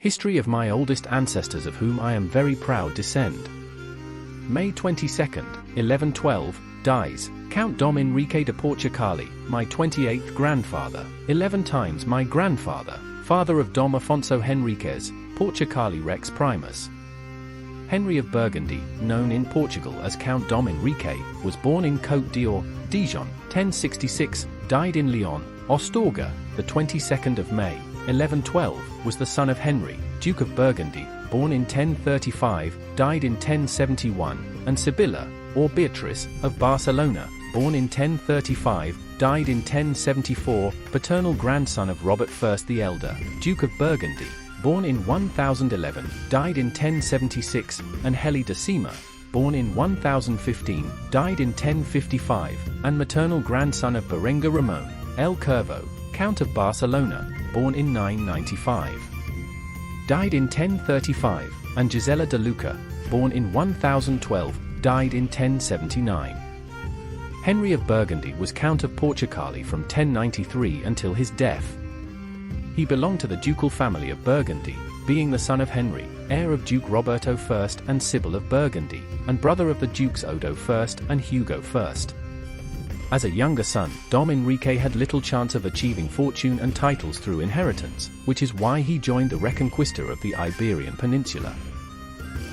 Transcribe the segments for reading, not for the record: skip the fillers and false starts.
History of my oldest ancestors of whom I am very proud descend. May 22nd, 1112, dies Count Dom Henrique de Portucale, my 28th grandfather, 11 times my grandfather, father of Dom Afonso Henriques, Portucale Rex Primus. Henry of Burgundy, known in Portugal as Count Dom Henrique, was born in Côte d'Or, Dijon, 1066, died in Lyon, Astorga, the 22nd of May, 1112, was the son of Henry, Duke of Burgundy, born in 1035, died in 1071, and Sibylla, or Beatrice, of Barcelona, born in 1035, died in 1074, paternal grandson of Robert I the Elder, Duke of Burgundy, born in 1011, died in 1076, and Heli de Sima, born in 1015, died in 1055, and maternal grandson of Berengar Ramon, El Curvo, Count of Barcelona, born in 995. Died in 1035, and Gisela de Luca, born in 1012, died in 1079. Henry of Burgundy was Count of Portucale from 1093 until his death. He belonged to the ducal family of Burgundy, being the son of Henry, heir of Duke Roberto I and Sibyl of Burgundy, and brother of the Dukes Odo I and Hugo I. As a younger son, Dom Henrique had little chance of achieving fortune and titles through inheritance, which is why he joined the Reconquista of the Iberian Peninsula.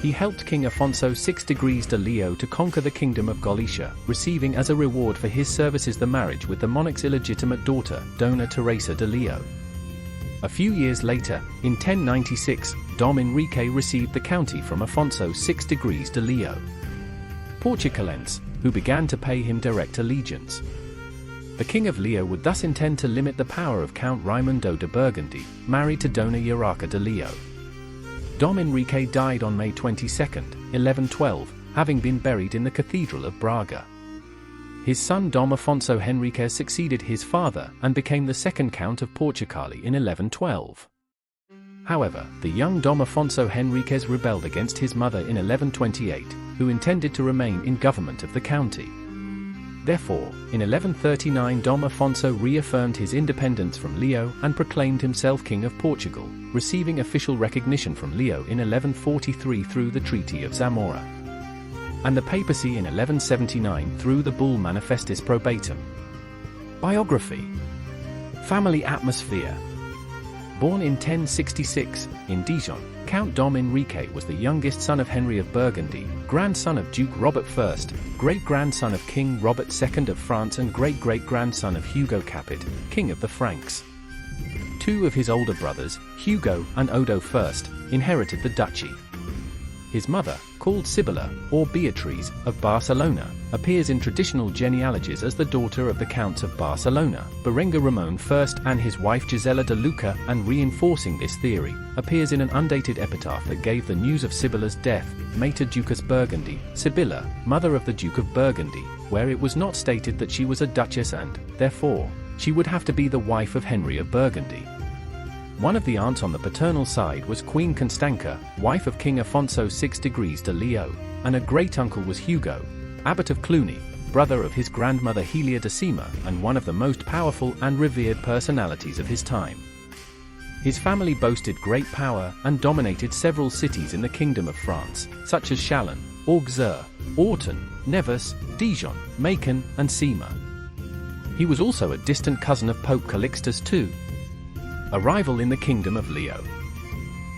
He helped King Afonso 6 degrees de Leo to conquer the Kingdom of Galicia, receiving as a reward for his services the marriage with the monarch's illegitimate daughter, Dona Teresa de Leo. A few years later, in 1096, Dom Henrique received the county from Afonso 6 degrees de Leo. Portucalense, who began to pay him direct allegiance. The King of Leo would thus intend to limit the power of Count Raimundo de Burgundy, married to Dona Urraca de Leo. Dom Henrique died on May 22, 1112, having been buried in the Cathedral of Braga. His son Dom Afonso Henriques succeeded his father and became the second Count of Portucale in 1112. However, the young Dom Afonso Henriques rebelled against his mother in 1128, who intended to remain in government of the county. Therefore, in 1139 Dom Afonso reaffirmed his independence from Leo and proclaimed himself King of Portugal, receiving official recognition from Leo in 1143 through the Treaty of Zamora, and the papacy in 1179 through the bull Manifestis Probatum. Biography. Family atmosphere. Born in 1066, in Dijon, Count Dom Henrique was the youngest son of Henry of Burgundy, grandson of Duke Robert I, great-grandson of King Robert II of France and great-great-grandson of Hugo Capet, King of the Franks. Two of his older brothers, Hugo and Odo I, inherited the duchy. His mother, called Sibylla, or Beatrice, of Barcelona, appears in traditional genealogies as the daughter of the Counts of Barcelona, Berengar Ramon I and his wife Gisela de Luca, and reinforcing this theory, appears in an undated epitaph that gave the news of Sibylla's death, Mater Ducas Burgundy, Sibylla, mother of the Duke of Burgundy, where it was not stated that she was a duchess and, therefore, she would have to be the wife of Henry of Burgundy. One of the aunts on the paternal side was Queen Constanca, wife of King Afonso 6 degrees de Leo, and a great-uncle was Hugo, Abbot of Cluny, brother of his grandmother Helia de Sima and one of the most powerful and revered personalities of his time. His family boasted great power and dominated several cities in the Kingdom of France, such as Chalon, Auxerre, Autun, Nevis, Dijon, Macon, and Sima. He was also a distant cousin of Pope Calixtus II. Arrival in the Kingdom of Leo.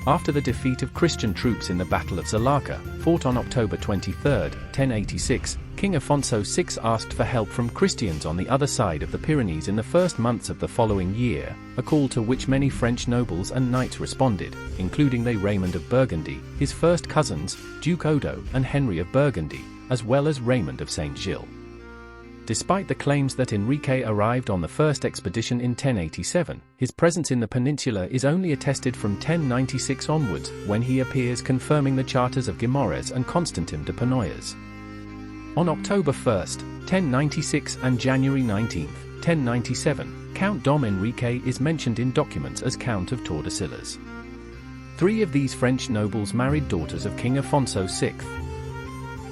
After the defeat of Christian troops in the Battle of Zalaca, fought on October 23, 1086, King Afonso VI asked for help from Christians on the other side of the Pyrenees in the first months of the following year, a call to which many French nobles and knights responded, including they Raymond of Burgundy, his first cousins, Duke Odo and Henry of Burgundy, as well as Raymond of St. Gilles. Despite the claims that Henrique arrived on the first expedition in 1087, his presence in the peninsula is only attested from 1096 onwards, when he appears confirming the charters of Guimaraes and Constantin de Penoyes. On October 1, 1096 and January 19, 1097, Count Dom Henrique is mentioned in documents as Count of Tordesillas. 3 of these French nobles married daughters of King Afonso VI.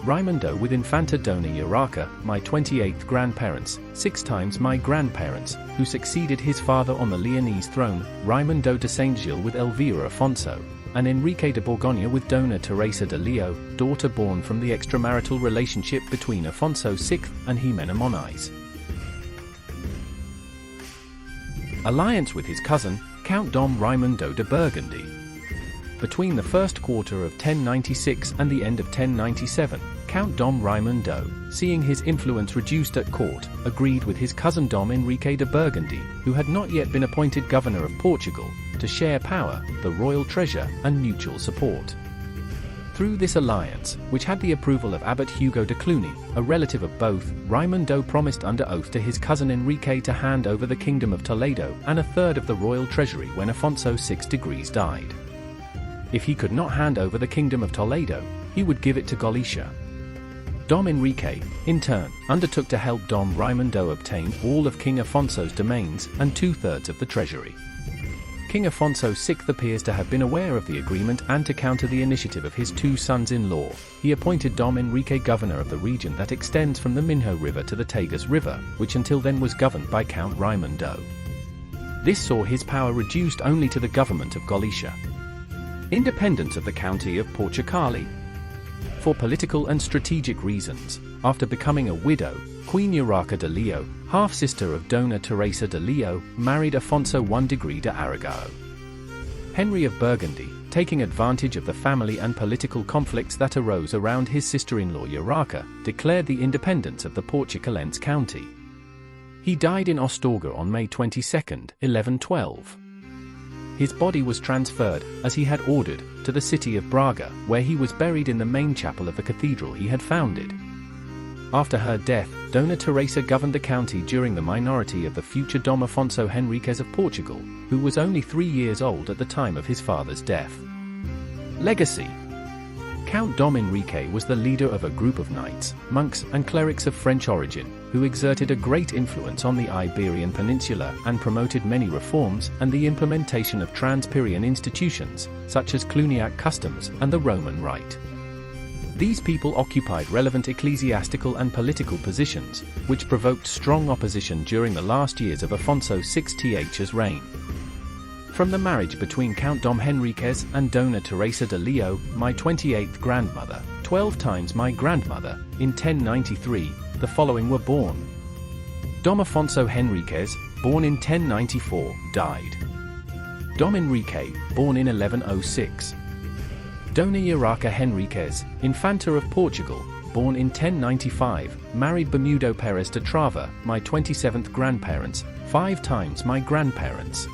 Raimundo with Infanta Dona Urraca, my 28th grandparents, 6 times my grandparents, who succeeded his father on the Leonese throne, Raimundo de Saint-Gilles with Elvira Afonso, and Henrique de Borgoña with Dona Teresa de Leo, daughter born from the extramarital relationship between Afonso VI and Jimena Moniz. Alliance with his cousin, Count Dom Raimundo de Burgundy. Between the first quarter of 1096 and the end of 1097, Count Dom Raimundo, seeing his influence reduced at court, agreed with his cousin Dom Henrique de Burgundy, who had not yet been appointed governor of Portugal, to share power, the royal treasure, and mutual support. Through this alliance, which had the approval of Abbot Hugo de Cluny, a relative of both, Raimundo promised under oath to his cousin Henrique to hand over the kingdom of Toledo and a third of the royal treasury when Afonso VI died. If he could not hand over the kingdom of Toledo, he would give it to Galicia. Dom Henrique, in turn, undertook to help Dom Raimundo obtain all of King Afonso's domains and 2/3 of the treasury. King Afonso VI appears to have been aware of the agreement, and to counter the initiative of his 2 sons-in-law, he appointed Dom Henrique governor of the region that extends from the Minho River to the Tagus River, which until then was governed by Count Raimundo. This saw his power reduced only to the government of Galicia, independent of the county of Portucale. For political and strategic reasons, after becoming a widow, Queen Urraca de Leo, half-sister of Dona Teresa de Leo, married Afonso I de Aragao. Henry of Burgundy, taking advantage of the family and political conflicts that arose around his sister-in-law Urraca, declared the independence of the Portucalense county. He died in Astorga on May 22, 1112. His body was transferred, as he had ordered, to the city of Braga, where he was buried in the main chapel of the cathedral he had founded. After her death, Dona Teresa governed the county during the minority of the future Dom Afonso Henriques of Portugal, who was only 3 years old at the time of his father's death. Legacy. Count Dom Henrique was the leader of a group of knights, monks, and clerics of French origin, who exerted a great influence on the Iberian Peninsula and promoted many reforms and the implementation of Transpyrenean institutions, such as Cluniac customs and the Roman Rite. These people occupied relevant ecclesiastical and political positions, which provoked strong opposition during the last years of Afonso VI's reign. From the marriage between Count Dom Henriques and Dona Teresa de Leo, my 28th grandmother, 12 times my grandmother, in 1093, the following were born. Dom Afonso Henriques, born in 1094, died. Dom Henrique, born in 1106. Dona Urraca Henriques, Infanta of Portugal, born in 1095, married Bermudo Perez de Trava, my 27th grandparents, 5 times my grandparents.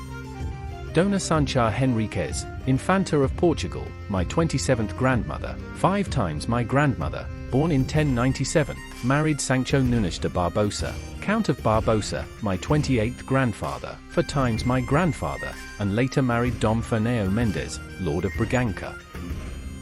Dona Sancha Henriques, Infanta of Portugal, my 27th grandmother, 5 times my grandmother, born in 1097, married Sancho Nunes de Barbosa, Count of Barbosa, my 28th grandfather, 4 times my grandfather, and later married Dom Fernão Mendes, Lord of Bragança.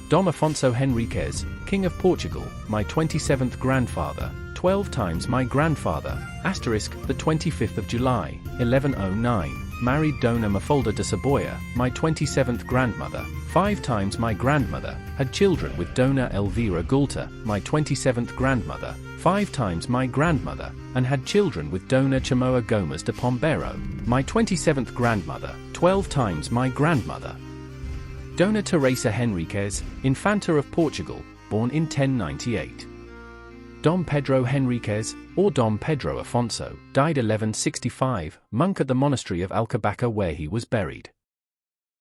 Dom Afonso Henriques, King of Portugal, my 27th grandfather, 12 times my grandfather, the 25th of July, 1109, married Dona Mafalda de Saboya, my 27th grandmother, 5 times my grandmother, had children with Dona Elvira Gulta, my 27th grandmother, 5 times my grandmother, and had children with Dona Chamoa Gomes de Pombero, my 27th grandmother, 12 times my grandmother. Dona Teresa Henriques, Infanta of Portugal, born in 1098. Dom Pedro Henriques, or Dom Pedro Afonso, died 1165, monk at the monastery of Alcabaca where he was buried.